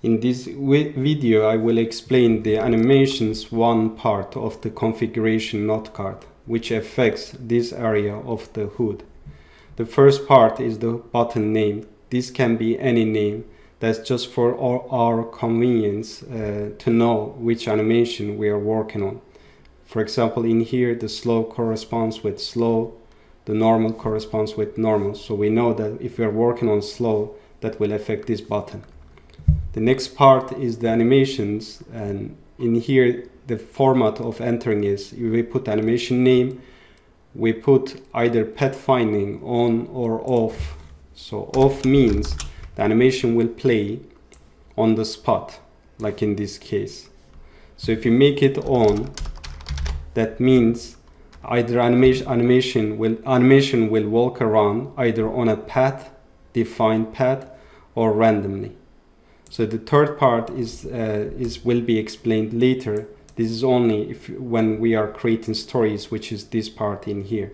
In this video I will explain the Animations1 part of the configuration notecard, which affects this area of the HUD. The first part is the button name. This can be any name. That's just for our convenience to know which animation we are working on. For example, in here the slow corresponds with slow, the normal corresponds with normal. So we know that if we are working on slow, that will affect this button. The next part is the animations, and in here the format of entering is we put animation name, we put either pathfinding on or off. So off means the animation will play on the spot, like in this case. So if you make it on, that means either animation will walk around either on a path, defined path, or randomly. So the third part will be explained later. This is only when we are creating stories, which is this part in here.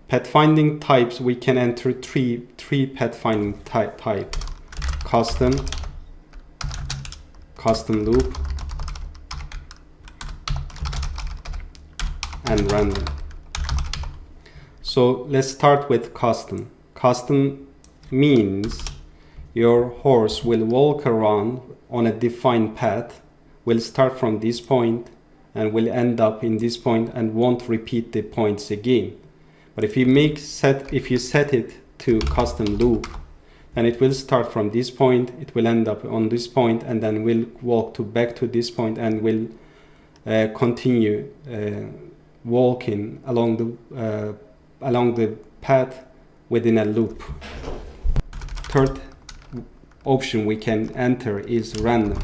Pathfinding types, we can enter three pathfinding type: custom loop, and random. So let's start with custom. Custom means your horse will walk around on a defined path, will start from this point and will end up in this point and won't repeat the points again. But if you set it to custom loop, then it will start from this point, it will end up on this point, and then will walk back to this point and will continue walking along the path within a loop. Third option we can enter is random.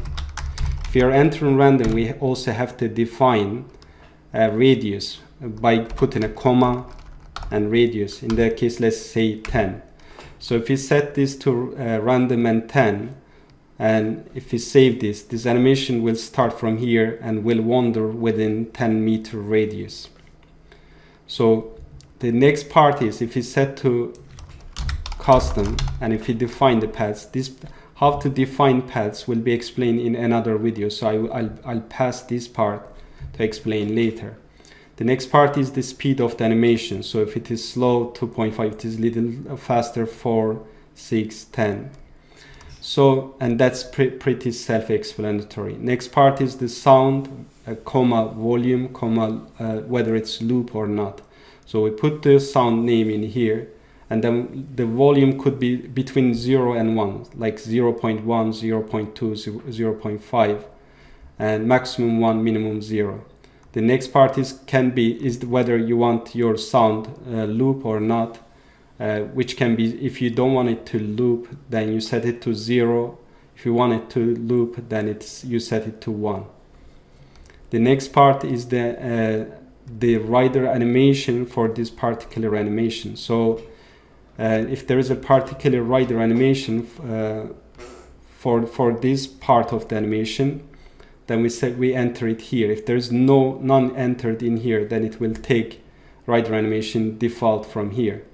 If we are entering random, we also have to define a radius by putting a comma and radius. In that case, let's say 10. So if we set this to random and 10, and if we save this animation will start from here and will wander within 10-meter radius. So the next part is if we set to custom, and if you define the paths, how to define paths will be explained in another video, so I'll pass this part to explain later. The next part is the speed of the animation. So if it is slow, 2.5, it is little faster, 4, 6, 10. So, and that's pretty self-explanatory. Next part is the sound, comma volume, comma whether it's loop or not. So we put the sound name in here, and then the volume could be between 0 and 1, like 0.1, 0.2, 0.5, and maximum 1, minimum 0. The next part is whether you want your sound loop or not, which can be, if you don't want it to loop, then you set it to 0. If you want it to loop, then you set it to 1. The next part is the rider animation for this particular animation. So if there is a particular rider animation for this part of the animation, then we enter it here. If there's none entered in here, then it will take rider animation default from here.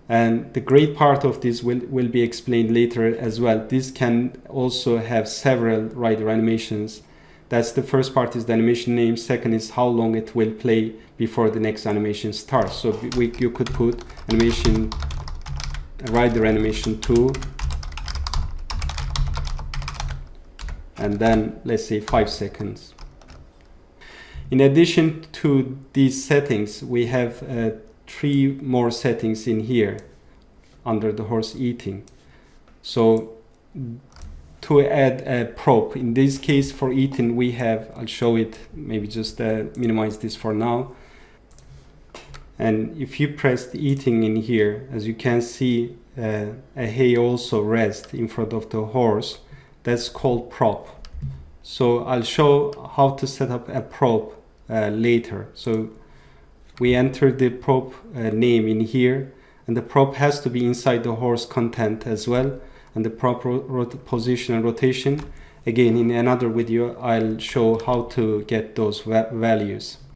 And the great part of this will be explained later as well. This can also have several rider animations. That's the first part, is the animation name. Second is how long it will play before the next animation starts. So you could put rider animation 2, and then let's say 5 seconds. In addition to these settings, we have 3 more settings in here under the horse eating. So to add a prop, in this case for eating we have, I'll show it, maybe just minimize this for now. And if you press the eating in here, as you can see, a hay also rests in front of the horse. That's called prop. So I'll show how to set up a prop later. So we enter the prop name in here, and the prop has to be inside the horse content as well, and the prop position and rotation. Again, in another video I'll show how to get those values.